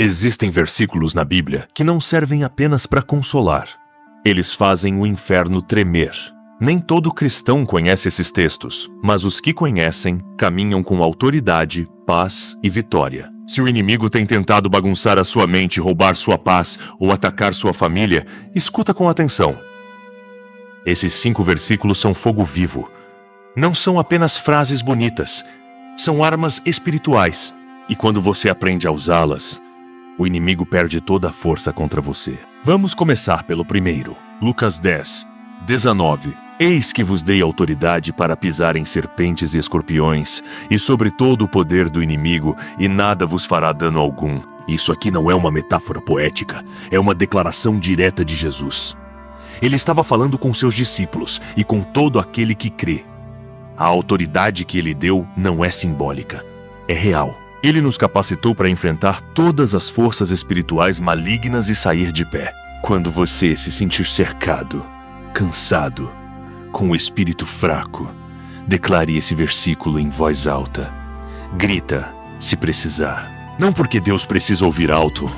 Existem versículos na Bíblia que não servem apenas para consolar. Eles fazem o inferno tremer. Nem todo cristão conhece esses textos, mas os que conhecem caminham com autoridade, paz e vitória. Se o inimigo tem tentado bagunçar a sua mente, roubar sua paz ou atacar sua família, escuta com atenção. Esses 5 versículos são fogo vivo. Não são apenas frases bonitas. São armas espirituais. E quando você aprende a usá-las, o inimigo perde toda a força contra você. Vamos começar pelo primeiro. Lucas 10, 19. Eis que vos dei autoridade para pisar em serpentes e escorpiões, e sobre todo o poder do inimigo, e nada vos fará dano algum. Isso aqui não é uma metáfora poética, é uma declaração direta de Jesus. Ele estava falando com seus discípulos e com todo aquele que crê. A autoridade que ele deu não é simbólica, é real. Ele nos capacitou para enfrentar todas as forças espirituais malignas e sair de pé. Quando você se sentir cercado, cansado, com o espírito fraco, declare esse versículo em voz alta. Grita, se precisar. Não porque Deus precisa ouvir alto,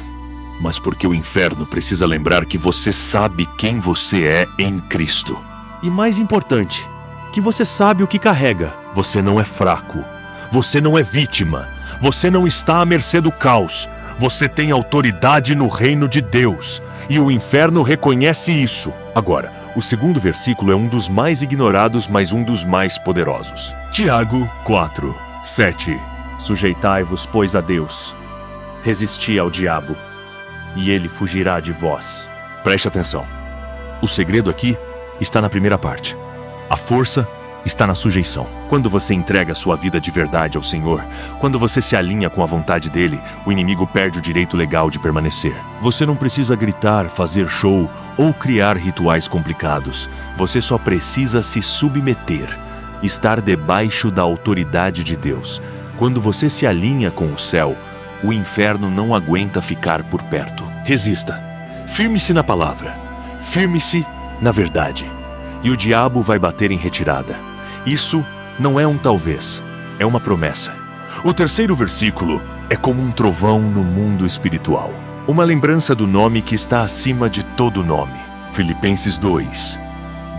mas porque o inferno precisa lembrar que você sabe quem você é em Cristo. E mais importante, que você sabe o que carrega. Você não é fraco. Você não é vítima. Você não está à mercê do caos. Você tem autoridade no reino de Deus. E o inferno reconhece isso. Agora, o segundo versículo é um dos mais ignorados, mas um dos mais poderosos. Tiago 4, 7. Sujeitai-vos, pois, a Deus. Resisti ao diabo, e ele fugirá de vós. Preste atenção. O segredo aqui está na primeira parte. A força está na sujeição. Quando você entrega a sua vida de verdade ao Senhor, quando você se alinha com a vontade dele, o inimigo perde o direito legal de permanecer. Você não precisa gritar, fazer show ou criar rituais complicados. Você só precisa se submeter, estar debaixo da autoridade de Deus. Quando você se alinha com o céu, o inferno não aguenta ficar por perto. Resista. Firme-se na palavra. Firme-se na verdade. E o diabo vai bater em retirada. Isso não é um talvez, é uma promessa. O terceiro versículo é como um trovão no mundo espiritual. Uma lembrança do nome que está acima de todo nome. Filipenses 2,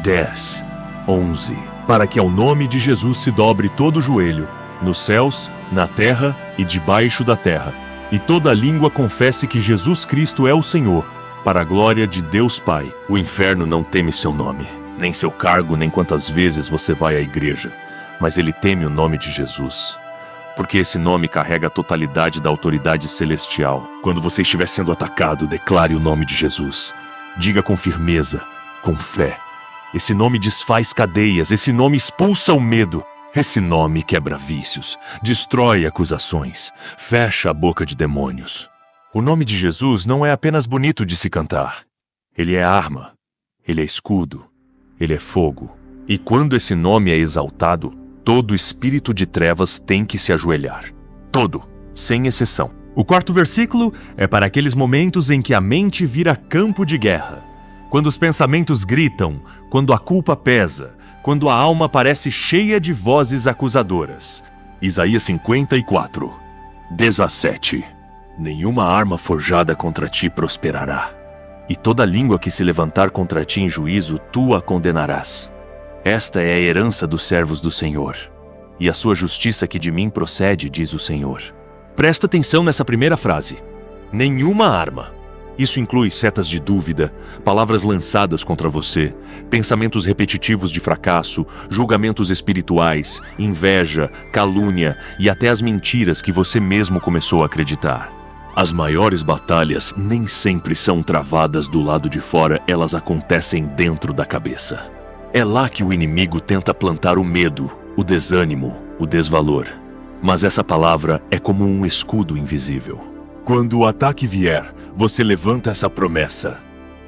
10, 11. Para que ao nome de Jesus se dobre todo o joelho, nos céus, na terra e debaixo da terra, e toda língua confesse que Jesus Cristo é o Senhor, para a glória de Deus Pai. O inferno não teme seu nome, nem seu cargo, nem quantas vezes você vai à igreja, mas ele teme o nome de Jesus, porque esse nome carrega a totalidade da autoridade celestial. Quando você estiver sendo atacado, declare o nome de Jesus. Diga com firmeza, com fé. Esse nome desfaz cadeias, esse nome expulsa o medo. Esse nome quebra vícios, destrói acusações, fecha a boca de demônios. O nome de Jesus não é apenas bonito de se cantar. Ele é arma, ele é escudo, ele é fogo. E quando esse nome é exaltado, todo espírito de trevas tem que se ajoelhar. Todo, sem exceção. O quarto versículo é para aqueles momentos em que a mente vira campo de guerra. Quando os pensamentos gritam, quando a culpa pesa, quando a alma parece cheia de vozes acusadoras. Isaías 54, 17. Nenhuma arma forjada contra ti prosperará, e toda língua que se levantar contra ti em juízo, tu a condenarás. Esta é a herança dos servos do Senhor, e a sua justiça que de mim procede, diz o Senhor. Presta atenção nessa primeira frase. Nenhuma arma. Isso inclui setas de dúvida, palavras lançadas contra você, pensamentos repetitivos de fracasso, julgamentos espirituais, inveja, calúnia e até as mentiras que você mesmo começou a acreditar. As maiores batalhas nem sempre são travadas do lado de fora, elas acontecem dentro da cabeça. É lá que o inimigo tenta plantar o medo, o desânimo, o desvalor. Mas essa palavra é como um escudo invisível. Quando o ataque vier, você levanta essa promessa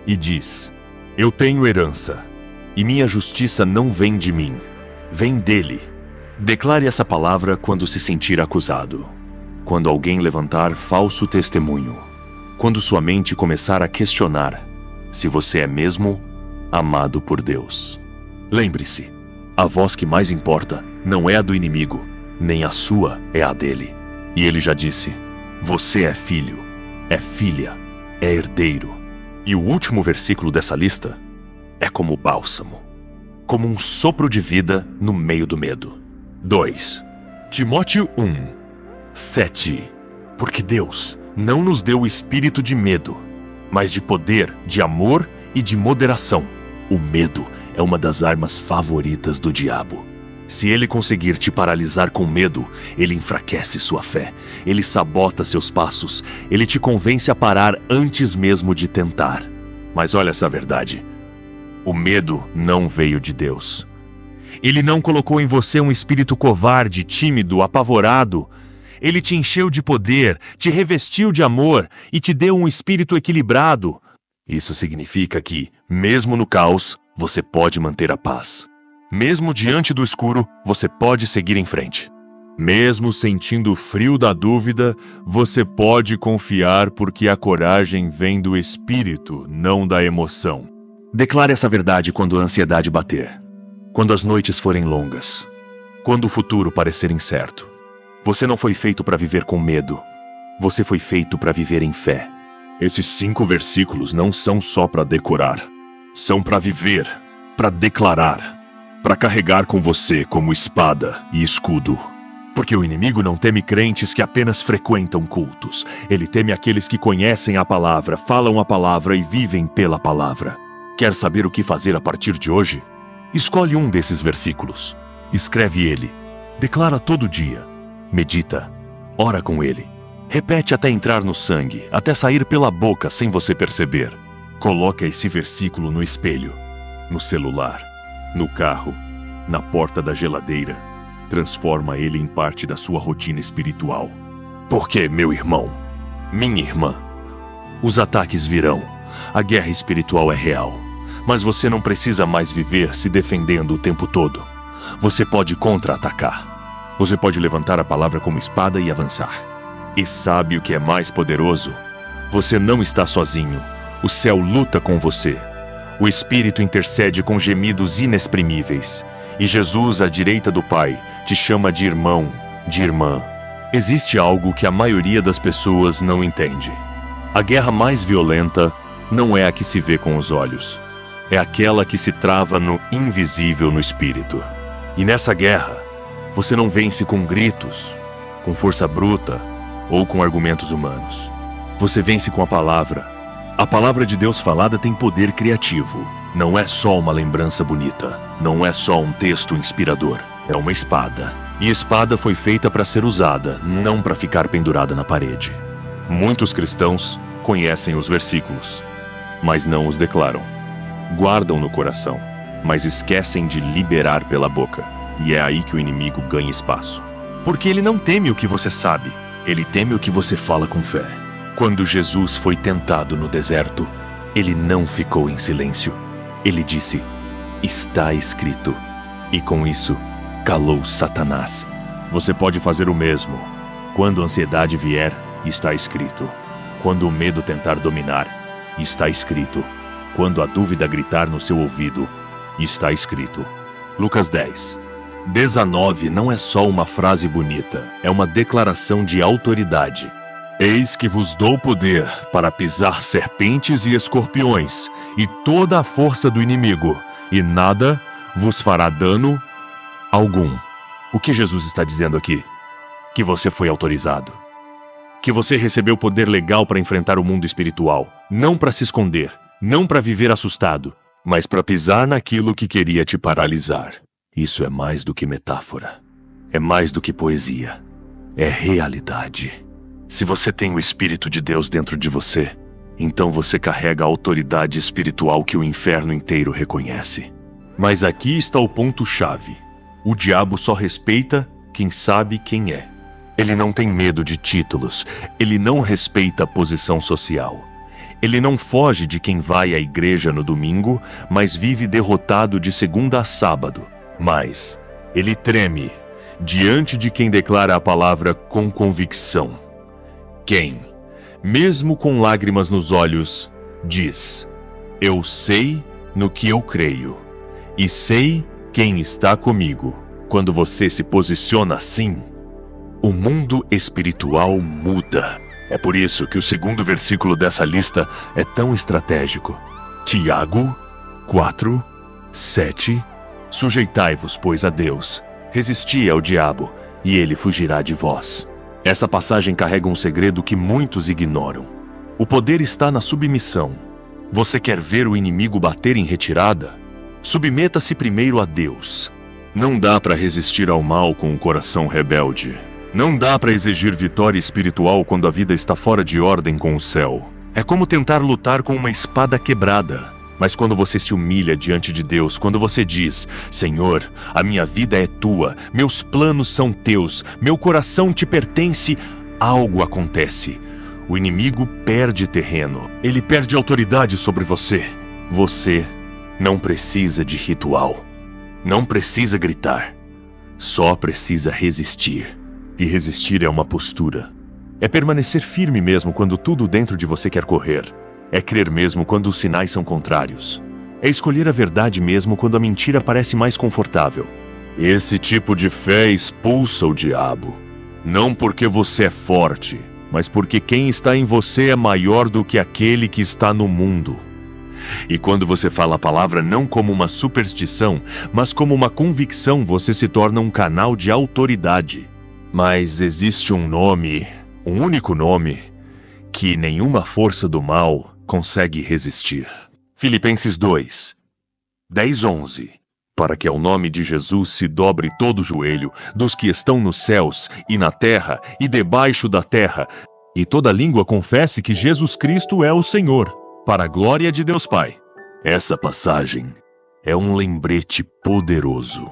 e diz: eu tenho herança, e minha justiça não vem de mim, vem dele. Declare essa palavra quando se sentir acusado, quando alguém levantar falso testemunho, quando sua mente começar a questionar se você é mesmo amado por Deus. Lembre-se, a voz que mais importa não é a do inimigo, nem a sua é a dele. E ele já disse: você é filho. é filha, é herdeiro. E o último versículo dessa lista é como bálsamo, como um sopro de vida no meio do medo. 2. Timóteo 1:7. Porque Deus não nos deu o espírito de medo, mas de poder, de amor e de moderação. O medo é uma das armas favoritas do diabo. Se ele conseguir te paralisar com medo, ele enfraquece sua fé, ele sabota seus passos, ele te convence a parar antes mesmo de tentar. Mas olha essa verdade: o medo não veio de Deus. Ele não colocou em você um espírito covarde, tímido, apavorado. Ele te encheu de poder, te revestiu de amor e te deu um espírito equilibrado. Isso significa que, mesmo no caos, você pode manter a paz. Mesmo diante do escuro, você pode seguir em frente. Mesmo sentindo o frio da dúvida, você pode confiar porque a coragem vem do espírito, não da emoção. Declare essa verdade quando a ansiedade bater, quando as noites forem longas, quando o futuro parecer incerto. Você não foi feito para viver com medo. Você foi feito para viver em fé. Esses 5 versículos não são só para decorar. São para viver, para declarar, para carregar com você como espada e escudo. Porque o inimigo não teme crentes que apenas frequentam cultos. Ele teme aqueles que conhecem a palavra, falam a palavra e vivem pela palavra. Quer saber o que fazer a partir de hoje? Escolhe um desses versículos. Escreve ele. Declara todo dia. Medita. Ora com ele. Repete até entrar no sangue, até sair pela boca sem você perceber. Coloca esse versículo no espelho, no celular, no carro, na porta da geladeira. Transforma ele em parte da sua rotina espiritual. Porque, meu irmão, minha irmã, os ataques virão. A guerra espiritual é real. Mas você não precisa mais viver se defendendo o tempo todo. Você pode contra-atacar. Você pode levantar a palavra como espada e avançar. E sabe o que é mais poderoso? Você não está sozinho. O céu luta com você. O Espírito intercede com gemidos inexprimíveis. E Jesus, à direita do Pai, te chama de irmão, de irmã. Existe algo que a maioria das pessoas não entende. A guerra mais violenta não é a que se vê com os olhos. É aquela que se trava no invisível no espírito. E nessa guerra, você não vence com gritos, com força bruta ou com argumentos humanos. Você vence com a palavra. A palavra de Deus falada tem poder criativo. Não é só uma lembrança bonita. Não é só um texto inspirador. É uma espada. E espada foi feita para ser usada, não para ficar pendurada na parede. Muitos cristãos conhecem os versículos, mas não os declaram. Guardam no coração, mas esquecem de liberar pela boca. E é aí que o inimigo ganha espaço. Porque ele não teme o que você sabe, ele teme o que você fala com fé. Quando Jesus foi tentado no deserto, ele não ficou em silêncio. Ele disse, está escrito. E com isso, calou Satanás. Você pode fazer o mesmo. Quando a ansiedade vier, está escrito. Quando o medo tentar dominar, está escrito. Quando a dúvida gritar no seu ouvido, está escrito. Lucas 10:19 não é só uma frase bonita, é uma declaração de autoridade. Eis que vos dou poder para pisar serpentes e escorpiões, e toda a força do inimigo, e nada vos fará dano algum. O que Jesus está dizendo aqui? Que você foi autorizado. Que você recebeu poder legal para enfrentar o mundo espiritual, não para se esconder, não para viver assustado, mas para pisar naquilo que queria te paralisar. Isso é mais do que metáfora. É mais do que poesia. É realidade. Se você tem o Espírito de Deus dentro de você, então você carrega a autoridade espiritual que o inferno inteiro reconhece. Mas aqui está o ponto-chave. O diabo só respeita quem sabe quem é. Ele não tem medo de títulos. Ele não respeita a posição social. Ele não foge de quem vai à igreja no domingo, mas vive derrotado de segunda a sábado. Mas ele treme diante de quem declara a palavra com convicção. Quem, mesmo com lágrimas nos olhos, diz: eu sei no que eu creio, e sei quem está comigo. Quando você se posiciona assim, o mundo espiritual muda. É por isso que o segundo versículo dessa lista é tão estratégico. Tiago 4, 7. Sujeitai-vos, pois, a Deus. Resisti ao diabo, e ele fugirá de vós. Essa passagem carrega um segredo que muitos ignoram. O poder está na submissão. Você quer ver o inimigo bater em retirada? Submeta-se primeiro a Deus. Não dá para resistir ao mal com o coração rebelde. Não dá para exigir vitória espiritual quando a vida está fora de ordem com o céu. É como tentar lutar com uma espada quebrada. Mas quando você se humilha diante de Deus, quando você diz: Senhor, a minha vida é tua, meus planos são teus, meu coração te pertence, algo acontece. O inimigo perde terreno, ele perde autoridade sobre você. Você não precisa de ritual, não precisa gritar, só precisa resistir. E resistir é uma postura. É permanecer firme mesmo quando tudo dentro de você quer correr. É crer mesmo quando os sinais são contrários. É escolher a verdade mesmo quando a mentira parece mais confortável. Esse tipo de fé expulsa o diabo. Não porque você é forte, mas porque quem está em você é maior do que aquele que está no mundo. E quando você fala a palavra não como uma superstição, mas como uma convicção, você se torna um canal de autoridade. Mas existe um nome, um único nome, que nenhuma força do mal consegue resistir. Filipenses 2, 10, 11. Para que ao nome de Jesus se dobre todo o joelho dos que estão nos céus e na terra e debaixo da terra, e toda língua confesse que Jesus Cristo é o Senhor, para a glória de Deus Pai. Essa passagem é um lembrete poderoso.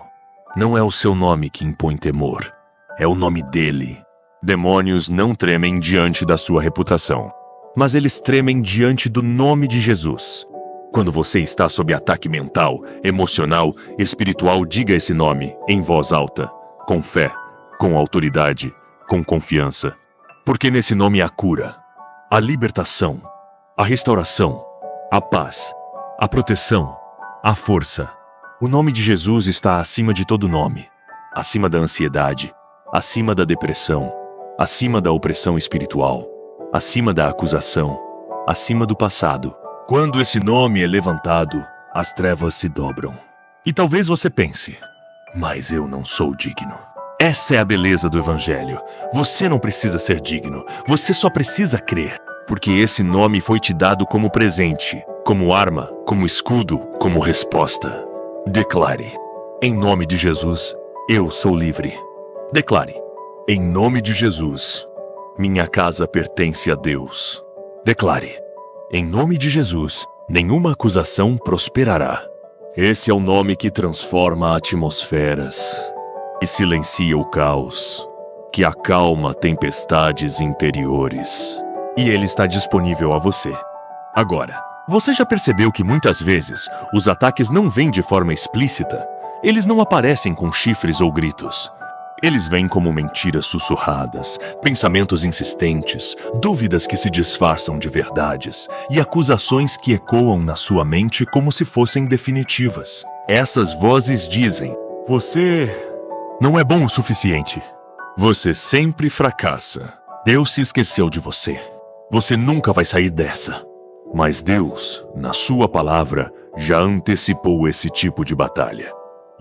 Não é o seu nome que impõe temor, é o nome dele. Demônios não tremem diante da sua reputação, mas eles tremem diante do nome de Jesus. Quando você está sob ataque mental, emocional, espiritual, diga esse nome em voz alta, com fé, com autoridade, com confiança. Porque nesse nome há cura, a libertação, a restauração, a paz, a proteção, a força. O nome de Jesus está acima de todo nome, acima da ansiedade, acima da depressão, acima da opressão espiritual, acima da acusação, acima do passado. Quando esse nome é levantado, as trevas se dobram. E talvez você pense: mas eu não sou digno. Essa é a beleza do Evangelho. Você não precisa ser digno, você só precisa crer. Porque esse nome foi te dado como presente, como arma, como escudo, como resposta. Declare: em nome de Jesus, eu sou livre. Declare: em nome de Jesus, minha casa pertence a Deus. Declare: em nome de Jesus, nenhuma acusação prosperará. Esse é o nome que transforma atmosferas, que silencia o caos, que acalma tempestades interiores. E ele está disponível a você. Agora, você já percebeu que muitas vezes os ataques não vêm de forma explícita? Eles não aparecem com chifres ou gritos. Eles vêm como mentiras sussurradas, pensamentos insistentes, dúvidas que se disfarçam de verdades e acusações que ecoam na sua mente como se fossem definitivas. Essas vozes dizem: você não é bom o suficiente. Você sempre fracassa. Deus se esqueceu de você. Você nunca vai sair dessa. Mas Deus, na sua palavra, já antecipou esse tipo de batalha.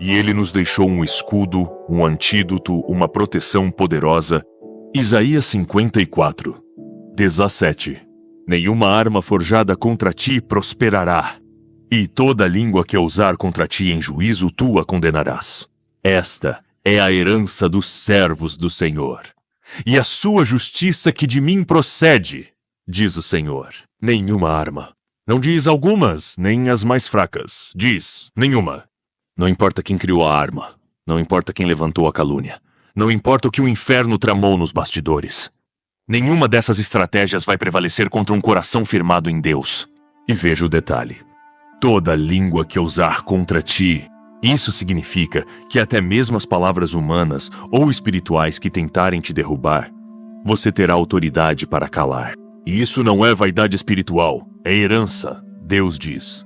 E ele nos deixou um escudo, um antídoto, uma proteção poderosa. Isaías 54, 17. Nenhuma arma forjada contra ti prosperará, e toda língua que ousar contra ti em juízo tu a condenarás. Esta é a herança dos servos do Senhor, e a sua justiça que de mim procede, diz o Senhor. Nenhuma arma. Não diz algumas, nem as mais fracas. Diz nenhuma. Não importa quem criou a arma, não importa quem levantou a calúnia, não importa o que o inferno tramou nos bastidores. Nenhuma dessas estratégias vai prevalecer contra um coração firmado em Deus. E veja o detalhe: toda língua que ousar contra ti. Isso significa que até mesmo as palavras humanas ou espirituais que tentarem te derrubar, você terá autoridade para calar. E isso não é vaidade espiritual, é herança, Deus diz.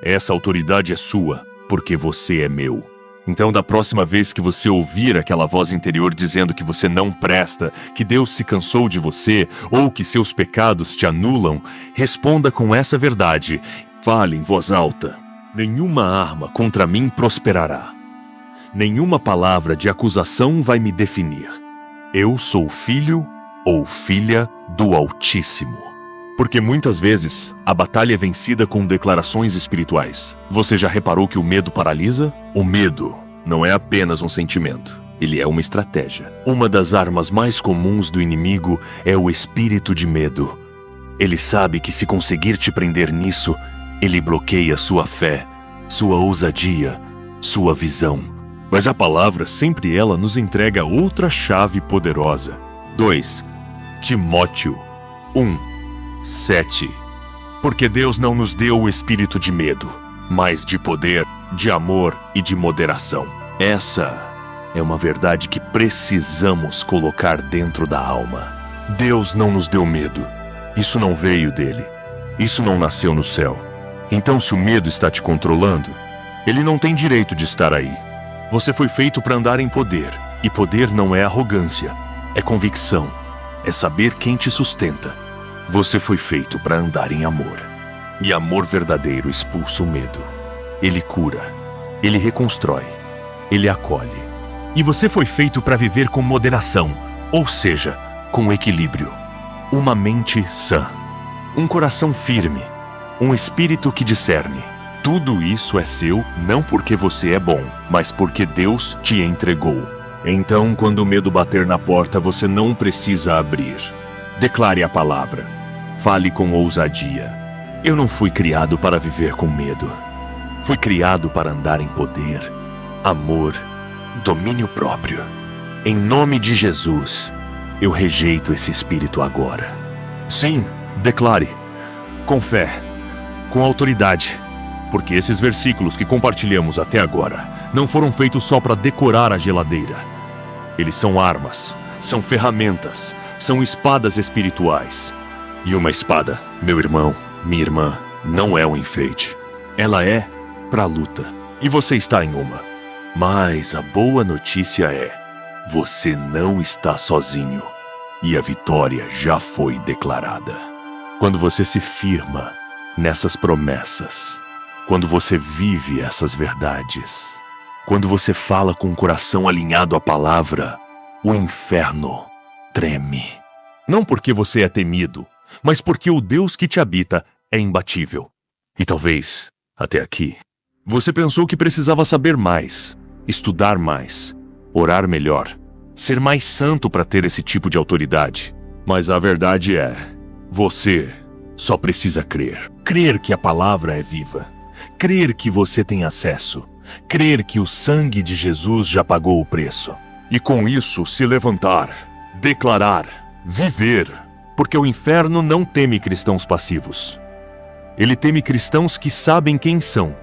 Essa autoridade é sua, porque você é meu. Então, da próxima vez que você ouvir aquela voz interior dizendo que você não presta, que Deus se cansou de você ou que seus pecados te anulam, responda com essa verdade. Fale em voz alta: nenhuma arma contra mim prosperará. Nenhuma palavra de acusação vai me definir. Eu sou filho ou filha do Altíssimo. Porque muitas vezes a batalha é vencida com declarações espirituais. Você já reparou que o medo paralisa? O medo não é apenas um sentimento, ele é uma estratégia. Uma das armas mais comuns do inimigo é o espírito de medo. Ele sabe que se conseguir te prender nisso, ele bloqueia sua fé, sua ousadia, sua visão. Mas a palavra sempre ela nos entrega outra chave poderosa. 2 Timóteo 1:7. Porque Deus não nos deu o espírito de medo, mas de poder, de amor e de moderação. Essa é uma verdade que precisamos colocar dentro da alma. Deus não nos deu medo. Isso não veio dele. Isso não nasceu no céu. Então, se o medo está te controlando, ele não tem direito de estar aí. Você foi feito para andar em poder. E poder não é arrogância, é convicção. É saber quem te sustenta. Você foi feito para andar em amor. E amor verdadeiro expulsa o medo. Ele cura. Ele reconstrói. Ele acolhe. E você foi feito para viver com moderação, ou seja, com equilíbrio. Uma mente sã. Um coração firme. Um espírito que discerne. Tudo isso é seu não porque você é bom, mas porque Deus te entregou. Então, quando o medo bater na porta, você não precisa abrir. Declare a palavra. Fale com ousadia. Eu não fui criado para viver com medo. Fui criado para andar em poder, amor, domínio próprio. Em nome de Jesus, eu rejeito esse espírito agora. Sim, declare. Com fé, com autoridade. Porque esses versículos que compartilhamos até agora não foram feitos só para decorar a geladeira. Eles são armas, são ferramentas, são espadas espirituais. E uma espada, meu irmão, minha irmã, não é um enfeite. Ela é para a luta. E você está em uma. Mas a boa notícia é: você não está sozinho. E a vitória já foi declarada. Quando você se firma nessas promessas, quando você vive essas verdades, quando você fala com o coração alinhado à palavra, o inferno treme. Não porque você é temido, mas porque o Deus que te habita é imbatível. E talvez, até aqui, você pensou que precisava saber mais, estudar mais, orar melhor, ser mais santo para ter esse tipo de autoridade. Mas a verdade é, você só precisa crer. Crer que a palavra é viva. Crer que você tem acesso. Crer que o sangue de Jesus já pagou o preço. E com isso se levantar, declarar, viver. Porque o inferno não teme cristãos passivos. Ele teme cristãos que sabem quem são,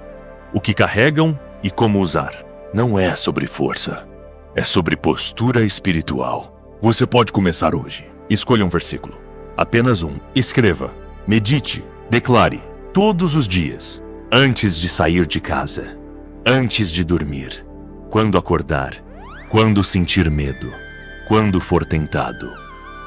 o que carregam e como usar. Não é sobre força, é sobre postura espiritual. Você pode começar hoje. Escolha um versículo. Apenas um. Escreva, medite, declare, todos os dias. Antes de sair de casa, antes de dormir, quando acordar, quando sentir medo, quando for tentado,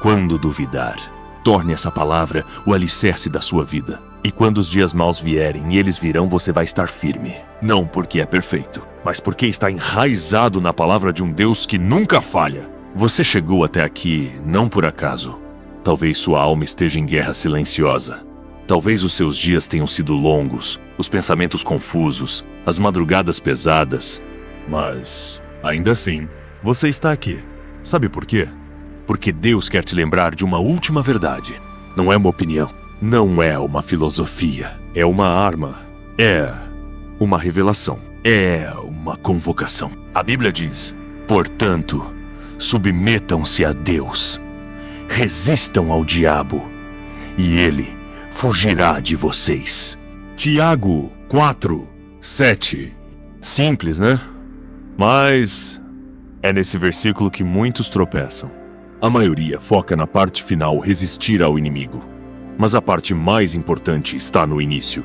quando duvidar. Torne essa palavra o alicerce da sua vida. E quando os dias maus vierem e eles virão, você vai estar firme. Não porque é perfeito, mas porque está enraizado na palavra de um Deus que nunca falha. Você chegou até aqui não por acaso. Talvez sua alma esteja em guerra silenciosa. Talvez os seus dias tenham sido longos, os pensamentos confusos, as madrugadas pesadas. Mas, ainda assim, você está aqui. Sabe por quê? Porque Deus quer te lembrar de uma última verdade. Não é uma opinião, não é uma filosofia, é uma arma, é uma revelação, é uma convocação. A Bíblia diz: portanto, submetam-se a Deus, resistam ao diabo, e ele fugirá de vocês. Tiago 4:7. Simples, né? Mas é nesse versículo que muitos tropeçam. A maioria foca na parte final, resistir ao inimigo. Mas a parte mais importante está no início.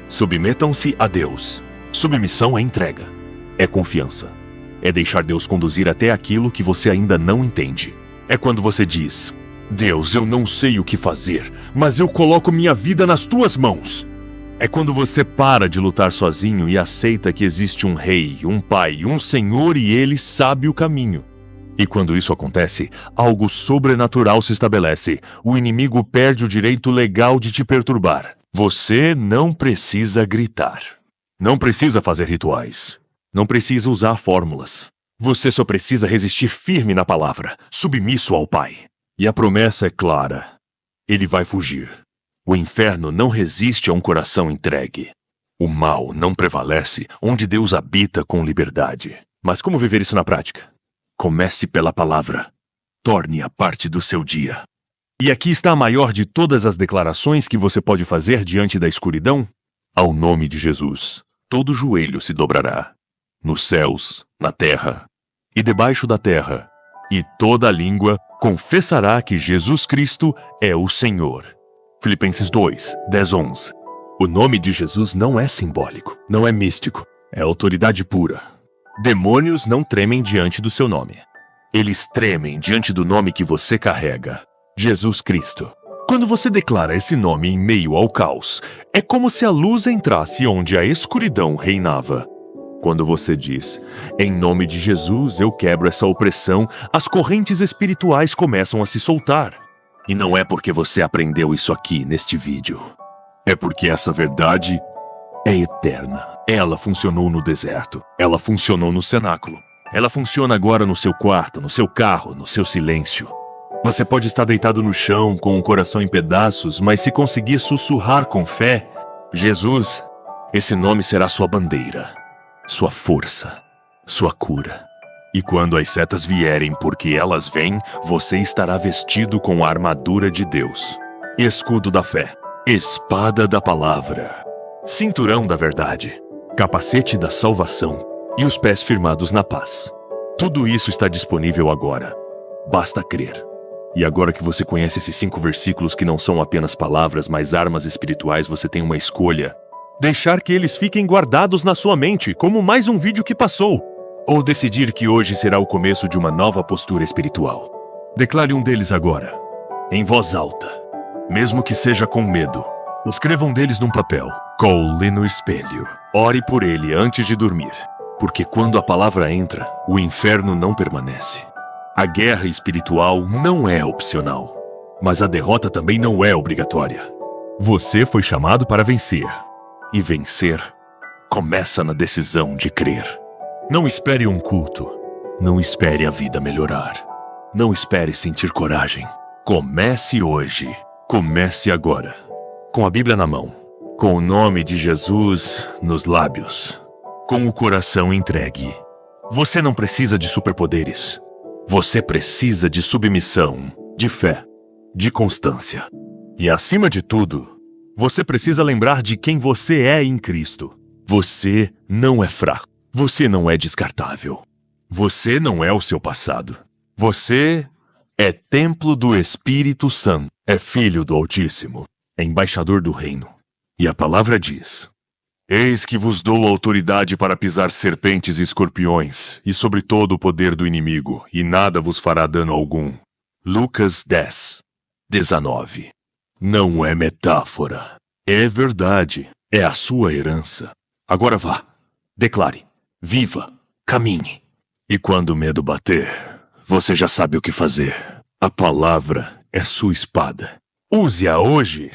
Submetam-se a Deus. Submissão é entrega. É confiança. É deixar Deus conduzir até aquilo que você ainda não entende. É quando você diz: Deus, eu não sei o que fazer, mas eu coloco minha vida nas tuas mãos. É quando você para de lutar sozinho e aceita que existe um rei, um pai, um senhor e ele sabe o caminho. E quando isso acontece, algo sobrenatural se estabelece. O inimigo perde o direito legal de te perturbar. Você não precisa gritar. Não precisa fazer rituais. Não precisa usar fórmulas. Você só precisa resistir firme na palavra, submisso ao Pai. E a promessa é clara. Ele vai fugir. O inferno não resiste a um coração entregue. O mal não prevalece onde Deus habita com liberdade. Mas como viver isso na prática? Comece pela palavra. Torne-a parte do seu dia. E aqui está a maior de todas as declarações que você pode fazer diante da escuridão. Ao nome de Jesus, todo joelho se dobrará. Nos céus, na terra e debaixo da terra. E toda língua confessará que Jesus Cristo é o Senhor. Filipenses 2, 10, 11. O nome de Jesus não é simbólico, não é místico, é autoridade pura. Demônios não tremem diante do seu nome. Eles tremem diante do nome que você carrega, Jesus Cristo. Quando você declara esse nome em meio ao caos, é como se a luz entrasse onde a escuridão reinava. Quando você diz, em nome de Jesus eu quebro essa opressão, as correntes espirituais começam a se soltar. E não é porque você aprendeu isso aqui neste vídeo. É porque essa verdade é eterna. Ela funcionou no deserto. Ela funcionou no cenáculo. Ela funciona agora no seu quarto, no seu carro, no seu silêncio. Você pode estar deitado no chão com o coração em pedaços, mas se conseguir sussurrar com fé, Jesus, esse nome será sua bandeira, sua força, sua cura. E quando as setas vierem porque elas vêm, você estará vestido com a armadura de Deus. Escudo da fé, espada da palavra, cinturão da verdade, capacete da salvação e os pés firmados na paz. Tudo isso está disponível agora. Basta crer. E agora que você conhece esses 5 versículos que não são apenas palavras, mas armas espirituais, você tem uma escolha. Deixar que eles fiquem guardados na sua mente, como mais um vídeo que passou. Ou decidir que hoje será o começo de uma nova postura espiritual. Declare um deles agora, em voz alta, mesmo que seja com medo. Escreva um deles num papel, cole no espelho. Ore por ele antes de dormir, porque quando a palavra entra, o inferno não permanece. A guerra espiritual não é opcional, mas a derrota também não é obrigatória. Você foi chamado para vencer, e vencer começa na decisão de crer. Não espere um culto. Não espere a vida melhorar. Não espere sentir coragem. Comece hoje. Comece agora. Com a Bíblia na mão. Com o nome de Jesus nos lábios. Com o coração entregue. Você não precisa de superpoderes. Você precisa de submissão, de fé, de constância. E acima de tudo, você precisa lembrar de quem você é em Cristo. Você não é fraco. Você não é descartável. Você não é o seu passado. Você é templo do Espírito Santo. É filho do Altíssimo. É embaixador do reino. E a palavra diz: Eis que vos dou autoridade para pisar serpentes e escorpiões, e sobre todo o poder do inimigo, e nada vos fará dano algum. Lucas 10, 19. Não é metáfora. É verdade. É a sua herança. Agora vá. Declare. Viva, caminhe. E quando o medo bater, você já sabe o que fazer. A palavra é sua espada. Use-a hoje.